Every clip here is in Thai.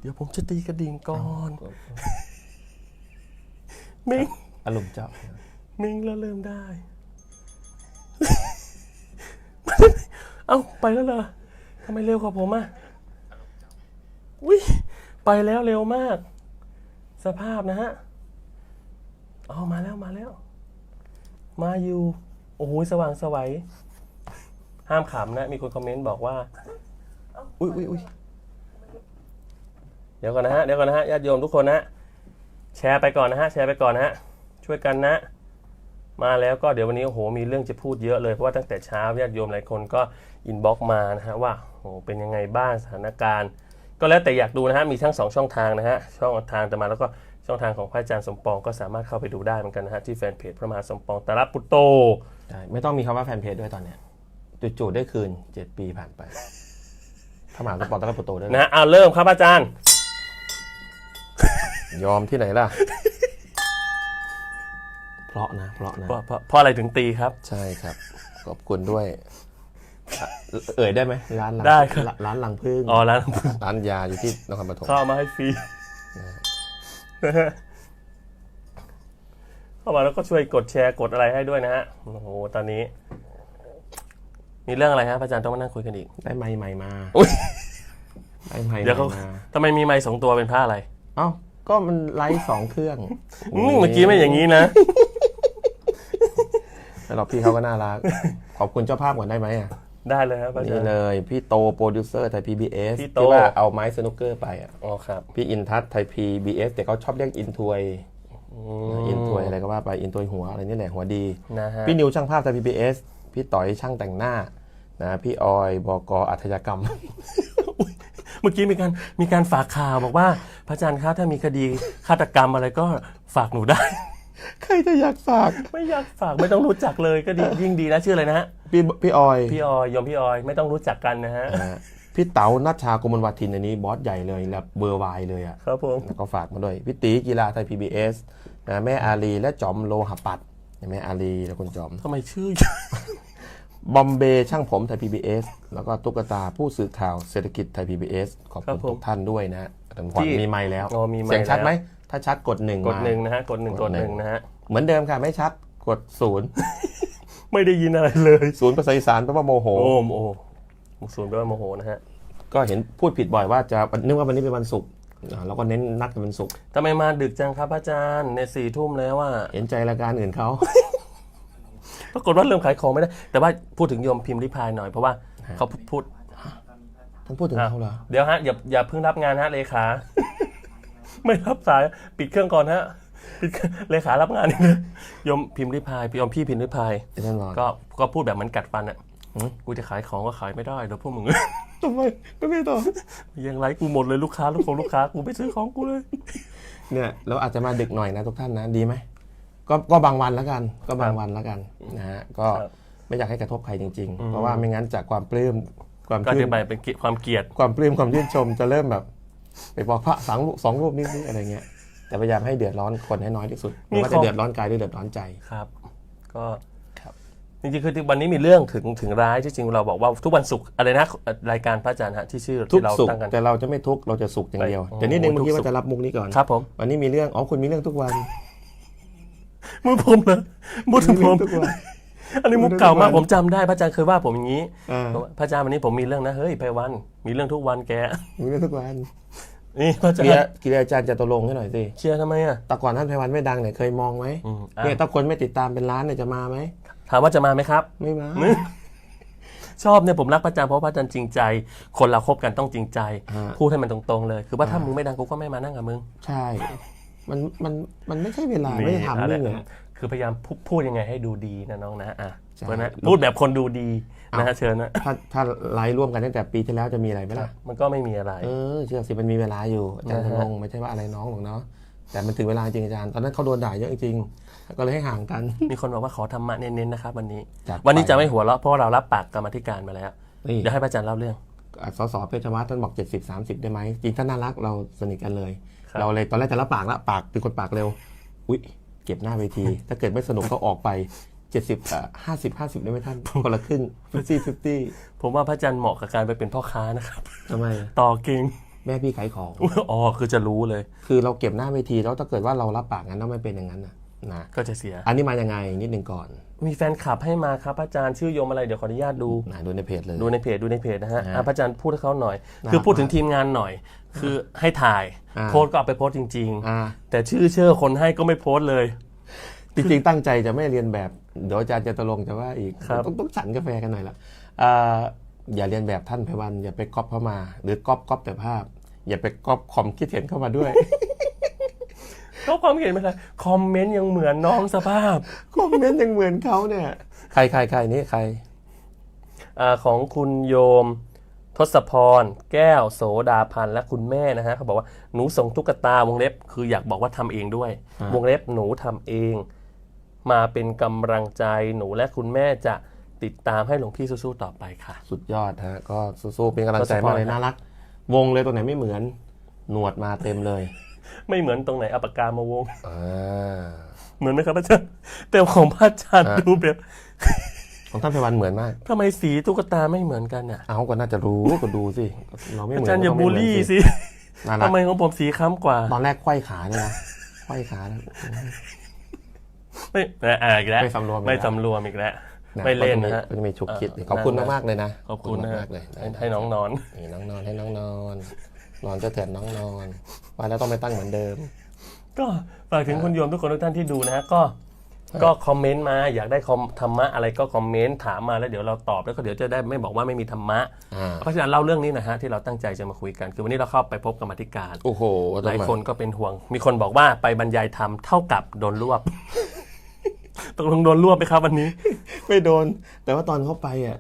เดี๋ยวผมจะตีกระดิ่งก่อนมิงอารมณ์เจ้ามิงแล้วเริ่มได้เอ้าไปแล้วเหรอทำไมเร็วกว่าผมอ่ะอุ้ยไปแล้วเร็วมากสภาพนะฮะอ๋อมาแล้วมาอยู่โอ้โหสว่างสวัยห้ามขำนะมีคนคอมเมนต์บอกว่าอุ้ยเดี๋ยวก่อนนะฮะญาติโยมทุกคนนะแชร์ไปก่อนนะฮะช่วยกันนะมาแล้วก็เดี๋ยววันนี้โอ้โหมีเรื่องจะพูดเยอะเลยเพราะว่าตั้งแต่เช้าญาติโยมหลายคนก็อินบ็อกซ์มานะฮะว่าโอ้เป็นยังไงบ้างสถานการณ์ก็แล้วแต่อยากดูนะฮะมีทั้ง2ช่องทางนะฮะช่องทางแต่มาแล้วก็ช่องทางของพระอาจารย์สมปองก็สามารถเข้าไปดูได้เหมือนกันนะฮะที่แฟนเพจพระมหาสมปองตระปุตโตใช่ไม่ต้องมีคำว่าแฟนเพจด้วยตอนเนี้ยจู่ๆได้คืน7 ปีผ่านไปพระมหาสมปองตระปุตโตด้วยนะเริ่มครับอาจารย์ยอมที่ไหนล่ะเพราะเพราะอะไรถึงตีครับใช่ครับขอบคุณด้วยได้ไหมร้านได้ครับร้านลังพึ่งร้านยาอยู่ที่นครปฐมเข้ามาให้ฟรีเข้ามาแล้วก็ช่วยกดแชร์กดอะไรให้ด้วยนะฮะโอ้โหตอนนี้มีเรื่องอะไรฮะอาจารย์ต้องมานั่งคุยกันอีกได้ไมค์ใหม่มาได้ไมค์เดี๋ยวเขาทำไมมีไมค์2 ตัวเป็นผ้าอะไรเอ้าก็มันไลฟ์2 เครื่องเมื่อกี้ไม่อย่างนี้นะแต่เราพี่เขาก็น่ารักขอบคุณเจ้าภาพก่อนได้ไหมอ่ะได้เลยครับนี่เลยพี่โตโปรดิวเซอร์ไทย PBS ที่ว่าเอาไม้สนุกเกอร์ไปอ่ะอ๋อครับพี่อินทัศน์ไทย PBS แต่เขาชอบเรียกอินทวยอะไรก็ว่าไปอินทวยหัวอะไรนี่แหละหัวดีพี่นิวช่างภาพไทย PBS พี่ต่อยช่างแต่งหน้านะพี่ออยบก.อัธยกรรมเมื่อกี้มีการฝากข่าวบอกว่าพระอาจารย์ครับถ้ามีคดีฆาตกรรมอะไรก็ฝากหนูได้ใครจะอยากฝากไม่อยากฝากไม่ต้องรู้จักเลยก็ดียิ่งดีนะชื่ออะไรนะฮะพี่ออยยมพี่ออยไม่ต้องรู้จักกันนะฮะพี่เต๋านัชชากุมลวาทินอันนี้บอสใหญ่เลยแล้วเบอร์วายเลยอ่ะครับผมแล้วก็ฝากมาด้วยพี่ตีกีฬาไทย PBS นะแม่อาลีและจอมโลหะปัดแม่อาลีและคุณจอมทำไมชื่อบอมเบย์ช่างผมไทย PBS แล้วก็ตุ๊กตาผู้สื่อข่าวเศรษฐกิจไทย PBS ขอบคุณทุกท่านด้วยนะที่มีไมค์แล้วเสียงชัดไหมถ้าชัดกด1นะฮะกด1นะฮะเหมือนเดิมค่ะไม่ชัดกด0ไม่ได้ยินอะไรเลย0ภาษาอีสานแปลว่าโมโห0แปลว่าโมโหนะฮะก็เห็นพูดผิดบ่อยว่าจะนึกว่าวันนี้เป็นวันศุกร์เราก็เน้นนัดกันเป็นศุกร์ทำไมมาดึกจังครับอาจารย์ใน4 ทุ่มแล้วว่าเห็นใจรายการอื่นเขาปรากฏว่าเริ่มขายของไม่ได้แต่ว่าพูดถึงโยมพิมพ์ริพายหน่อยเพราะว่าเขาพูดท่านพูดถึงเขาเหรอเดี๋ยวฮะอย่าเพิ่งรับงานฮะเลขาไม่รับสายปิดเครื่องก่อนฮะปิดเลขารับงานนี่นะโยมพิมพ์ริพายพี่พิมพ์ริพายก็พูดแบบเหมือนกัดฟันอ่ะกูจะขายของก็ขายไม่ได้เดี๋ยวพวกมึงทำไมไม่ต่อยังไรกูหมดเลยลูกค้ากูไม่ซื้อของกูเลยเนี่ยเราอาจจะมาดึกหน่อยนะทุกท่านนะดีไหมก็บางวันแล้วกันนะฮะก็ไม่อยากให้กระทบใครจริงๆเพราะว่าไม่งั้นจากความปลื้มความชื่นไปเป็นความเกลียดความปลื้มความชื่นชมจะเริ่มแบบไปบอกพระ2 รูปนี้อะไรเงี้ยแต่พยายามให้เดือดร้อนคนให้น้อยที่สุดไม่ว่าจะเดือดร้อนกายหรือเดือดร้อนใจครับก็จริงๆคือวันนี้มีเรื่องถึงร้ายที่จริงเราบอกว่าทุกวันศุกร์อะไรนะรายการพระอาจารย์ฮะที่ชื่อที่เราตั้งกันแต่เราจะไม่ทุกข์เราจะสุขอย่างเดียวแต่นิดนึงเมื่อกี้ว่าจะรับมุกนี้ก่อนครับผมวันนี้มีเรื่องคุณมีเรื่องทุกวันมุกผมเหรอมุกถึงผมอันนี้มุกเก่ามากผมจำได้พระอาจารย์เคยว่าผมอย่างนี้พระอาจารย์วันนี้ผมมีเรื่องนะเฮ้ยไพวันมีเรื่องทุกวันแกมีเรื่องทุกวันนี่พระอาจารย์กิเลสอาจารย์จะตกลงให้หน่อยสิเชียร์ทำไมอ่ะแต่ก่อนท่านไพวันไม่ดังเนี่ยเคยมองไหมเนี่ยถ้าคนไม่ติดตามเป็นล้านเนี่ยจะมาไหมถามว่าจะมาไหมครับไม่มาชอบเนี่ยผมรักพระอาจารย์เพราะพระอาจารย์จริงใจคนเราคบกันต้องจริงใจพูดให้มันตรงๆเลยคือว่าถ้ามึงไม่ดังกูก็ไม่มานั่งกับมึงใช่มันไม่ใช่เวลาไม่ทำเลยคือพยายามพูดยังไงให้ดูดีนะน้องนะเพราะนั้นพูดแบบคนดูดีนะฮะเชิญนะถ้าไลฟ์ร่วมกันตั้งแต่ปีที่แล้วจะมีอะไรไหมล่ะมันก็ไม่มีอะไรเชื่อสิมันมีเวลาอยู่อาจารย์งงไม่ใช่ว่าอะไรน้องหรอกเนาะแต่มันถึงเวลาจริงอาจารย์ตอนนั้นเขาโดนด่าเยอะจริงก็เลยให้ห่างกันมีคนบอกว่าขอธรรมะเน้นๆนะครับวันนี้จะไม่หัวเราะเพราะเรารับปากกรรมธิการมาแล้วเดี๋ยวให้พระอาจารย์เล่าเรื่องสสเพชรวัฒน์ท่านบอก70-30ได้ไหมจริงท่านน่ารักเราสนิทกันเลยเราเลยตอนแรกจะรับปากละปากเป็นคนปากเร็วอุ๊ยเก็บหน้าเวทีถ้าเกิดไม่สนุกก็ออกไป50-50ได้ไหมท่านคนละครึ่ง50-50ผมว่าพระอาจารย์เหมาะกับการไปเป็นพ่อค้านะครับทำไมต่อเก่ง แม่พี่ขายของ อ๋อคือจะรู้เลย คือเราเก็บหน้าเวทีแล้วถ้าเกิดว่าเรารับปากงั้นแล้วไม่เป็นอย่างนั้นนะ ก็จะเสีย อันนี้มายังไงนิดนึงก่อน มีแฟนคลับให้มาครับอาจารย์ชื่อโยมอะไรเดี๋ยวขออนุญาตดู ดูในเพจเลย ดูในเพจนะฮะ นะ พระอาจารย์พูดให้เขาหน่อย น่า คือพูด รัก ถึงทีมงานหน่อย คือให้ถ่าย อ่า โพสต์ก็เอาไปโพสต์จริง อ่า ๆ แต่ชื่อคนให้ก็ไม่โพสต์เลย จริงๆตั้งใจจะไม่เรียนแบบเดี๋ยวอาจารย์จะตกลงจะว่าอีก ครับ ต้องฉันกาแฟกันหน่อยละอย่าเรียนแบบท่านไพวันอย่าไปก๊อปเข้ามา หรือก๊อปแต่ภาพ อย่าไปก๊อปความคิดเห็นเข้ามาด้วย ก็ความเห็นไม่ใช่คอมเมนต์ยังเหมือนน้องสภาพ คอมเมนต์ยังเหมือนเขาเนี่ยใครนี่ใคร ของคุณโยมทศพรแก้วโสดาพันธ์และคุณแม่นะฮะเขาบอกว่าหนูส่งตุ๊กตาวงเล็บคืออยากบอกว่าทำเองด้วย อ่า วงเล็บหนูทำเอง มาเป็นกำลังใจหนูและคุณแม่จะติดตามให้หลวงพี่สู้ๆต่อไปค่ะ สุดยอดฮะก็สู้ๆเป็นกำลังใจมากเลยน่ารัก วงเลยตรงไหนไม่เหมือนหนวดมาเต็มเลย ไม่เหมือนตรงไหนเอาปากกามาวง อ่า เหมือนไหมครับอาจารย์แต่ของพระอาจารย์ดูแบบ ของท่านไพวันเหมือนมาก ทำไมสีตุ๊กตาไม่เหมือนกันอ่ะ เอาก็น่าจะรู้ก็ดูสิเราไม่เห อา มือน จารย์อย่า ก็ บู ต้ ล งไม่เหมือน ลี่สิ น่ารัก ทำไมของผมสีค้ำกว่า ตอนแรกไขว้ขาเนี่ยนะไขว้ขาแล้ว ไม่อีกแล้ว ไม่สำรวมอีกแล้ว ไม่สำรวมอีกแล้ว ไม่เล่นนะฮะ ก็จะมีฉุกคิดขอบคุณมากๆเลยนะ ขอบคุณนะฮะ มากๆเลย ให้น้องนอน นี่น้องนอนให้น้องนอนนอนจะเถิดน้องนอนว่าแล้วต้องไปตั้งเหมือนเดิม ก็ฝากถึงคุณโยมทุกคนทุกท่านที่ดูนะฮะก็คอมเมนต์มาอยากได้ธรรมะอะไรก็คอมเมนต์ถามมาแล้วเดี๋ยวเราตอบแล้วก็เดี๋ยวจะได้ไม่บอกว่าไม่มีธรรมะ เพราะฉะนั้นเล่าเรื่องนี้นะฮะที่เราตั้งใจจะมาคุยกัน คือวันนี้เราเข้าไปพบกรรมาธิการ โอ้โห หลายคนก็เป็นห่วง มีคนบอกว่าไปบรรยายธรรมเท่ากับโดนรวบ ตกลงโดนรวบไหมครับวันนี้ ไม่โดน แต่ว่าตอนเข้าไปอ่ะ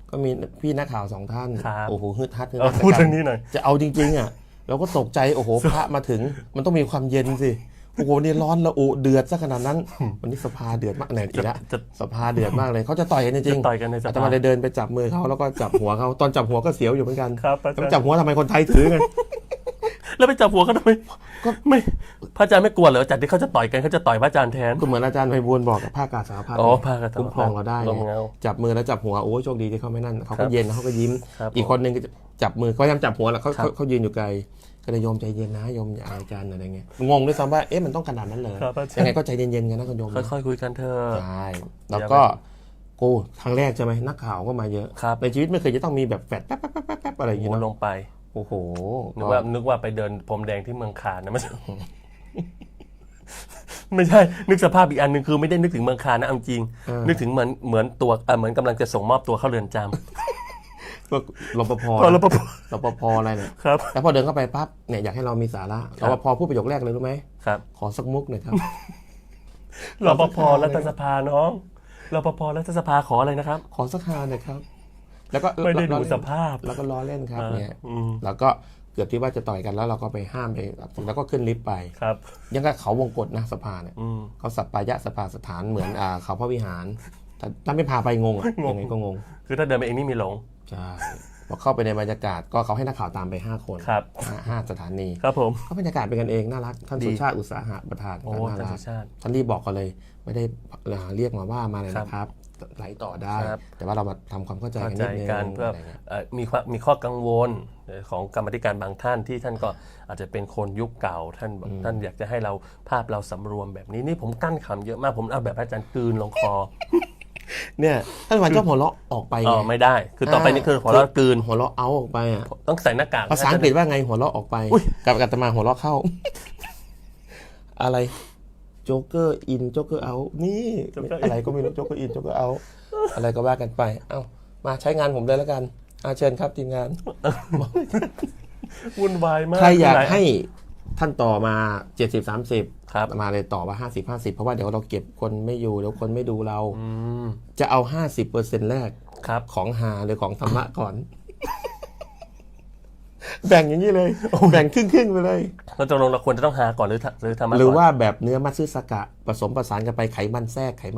ก็มีพี่นักข่าว2 ท่าน ครับ โอ้โหฮึดฮัดฮึด เอา ฮัด พูดเรื่องนี้หน่อย จะเอาจริงๆอ่ะเราก็ตกใจโอ้โหพระมาถึงมันต้องมีความเย็นสิโอ้โหนี่ร้อนระอุเดือดซะขนาดนั้น วันนี้สภาเดือดมากแน่อีกแล้ว จะ สภาเดือดมากเลยเขาจะต่อยกันจริง จะต่อยกันในสภา อาตมาเลยเดินไปจับมือเขาแล้วก็จับหัวเขาตอนจับหัวก็เสียวอยู่เหมือนกัน ครับอาจารย์ แต่จับหัวทำไมคนไทยถือกัน แล้วไปจับหัวเขาทำไมก็ไม่พระอาจารย์ไม่กลัวเหรอจัดที่เขาจะต่อยกันเขาจะต่อยพระอาจารย์แทน ก็เหมือนอาจารย์ไพบูลย์บอกกับภาคกาสาพัฒน์ อ๋อภาคกาสาพัฒน์ คุ้มครองเราได้ ลมเงา จับมือแล้วจับหัวโอ้ยโชคดีที่เขาไม่นั่นเขา ครั ก็ บ เย็นแล้วเขาก็ยิ้ม ครับ อีกคนนึงก็จับมือเขายังจับหัวแหละเขา ครับ เขายืนอยู่ไกลก็เลยโยมใจเย็นนะโยมอย่าอายอาจารย์อะไรเงี้ยงงด้วยซ้ำว่าเอ๊ะมันต้องขนาดนั้นเลย ครับอาจารย์ ยังไงก็ใจเย็นๆกันนะคุณโยมนะ ค่อยๆคุยกันเถอะ ใช่แล้วก็กูครั้งแรกใช่ไหมนักข่าวก็มาเยอะ ครับ ในชีวิตไม่เคยจะต้องมีแบบแฟดแป๊บแป๊บแป๊บแป๊บอะไรอย่าง โอ้ เงี้ย ล เนอะ งไป โอ้โห นึกว่าไปเดินพรมแดงที่เมืองคานนะไม่ใช่ ไม่ใช่นึกสภาพอีกอันหนึ่งคือไม่ได้นึกถึงเมืองคานนะเอาจริง นึกถึงเหมือนตัวเหมือนกำลังจะส่งมอบตัวเข้าเรือนจำ ก็รปภ พอรปภ รปภอะไรเนี่ย ครับ แล้วพอเดินเข้าไปปั๊บเนี่ยอยากให้เรามีสาระ ครั ร บ ปภพูดประโยคแรกเลยรู้ไหม ครับ ขอสักมุกหน่อยครับ รปภรัฐสภาน้องรปภรัฐสภาขออะไรนะครับ ขอสักฮาหน่อยครับ แล้วก็ ไม่ได้ดู ล้อเล่น สภาพ แล้วก็ล้อเล่นครับเนี่ย อืม แล้วก็เกือบที่ว่าจะต่อยกันแล้วเราก็ไปห้ามไปแล้วก็ขึ้นลิฟต์ไป ครับ ยังกับเขาวงกฏนะสภาเนี่ย อืม เขาสัปปายะสภาสถานเหมือนเขาพระวิหารถ้าไม่พาไปงงอ่ะ งง ยังไงก็งง คือถ้าเดินไปเองนี่มีหลง ใช่พอเข้าไปในบรรยากาศก็เขาให้นักข่าวตามไป5 คน ครับ ห้าสถานี ครับผม ก็บรรยากาศเป็นกันเองน่ารักท่าน ดี สุชาติอุตสาหะประธาน โอ้ ก็น่า ท่าน รั สุ ก ชาติ ท่านรีบบอกกันเลยไม่ได้เรียกมาว่ามาเลย ครับ นะครับไหลต่อได้ ครับ แต่ว่าเรามาทำความเข้าใจ เข้า กัน ใจ นิดนึง กันเพื่อ อะไรเงี้ย มีข้อกังวลของกรรมาธิการบางท่านที่ท่านก็อาจจะเป็นคนยุคเก่าท่านท่านอยากจะให้เราภาพเราสำรวมแบบนี้นี่ผมกั้นขำเยอะมากผมเอาแบบอาจารย์กลืนลงคอ เนี่ยท่านวันเจ้าหัวเราะออกไป อ๋ ไง อไม่ได้ คือต่อไปนี่คือหัวเราะกลืน หัวเราะเอาออกไปอ่ะ ต้องใส่หน้ากาก ภาษาอังกฤษว่าไงหัวเราะออกไป อุ๊ย กับอาตมาหัวเราะเข้า อะไรโจ๊กเกอร์อินโจ๊กเกอร์เอานี่อะไรก็ไม่รู้โจ๊กเกอร์อินโจ๊กเกอร์เอาอะไรก็ว่ากันไปเอ้ามาใช้งานผมเลยแล้วกันเชิญครับทีมงาน วุ่นวายมาก ใครอยาก ไหน ให้ท่านต่อมา70-30 ครับ มาเลยต่อมา50-50เพราะว่าเดี๋ยวเราเก็บคนไม่อยู่เดี๋ยวคนไม่ดูเรา อืม จะเอา 50%แรก ครับ ของหาหรือของธรรมะก่อน แบ่งอย่างนี้เลยแบ่งครึ่งๆไปเลย เราตกลงเราควรจะต้องหาก่อนหรือทำมาก่อน หรือว่าแบบเนื้อมัตสึสกะผสมประสานกันไปไขมันแทรกเนื้อ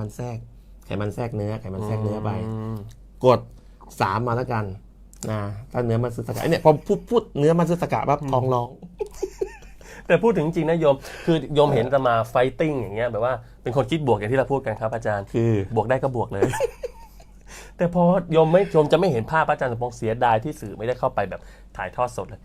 ไขมันแทรกเนื้อไป ม กด3มาแล้วกันนะถ้าเนื้อมัตสึสกะเนี่ยพอพูดเนื้อมัตสึสกะปั๊บทองร้อง แต่พูดถึงจริงนะโยม คือโยมเห็นจะมาไฟติ้งอย่างเงี้ยแบบว่าเป็นคนคิดบวกอย่างที่เราพูดกันครับอาจารย์ คือ บวกได้ก็บวกเลย แต่พอโยมจะไม่เห็นภาพอาจารย์สมพงษ์เสียดายที่สื่อไม่ได้เข้าไปแบบถ่ายทอดสดเลย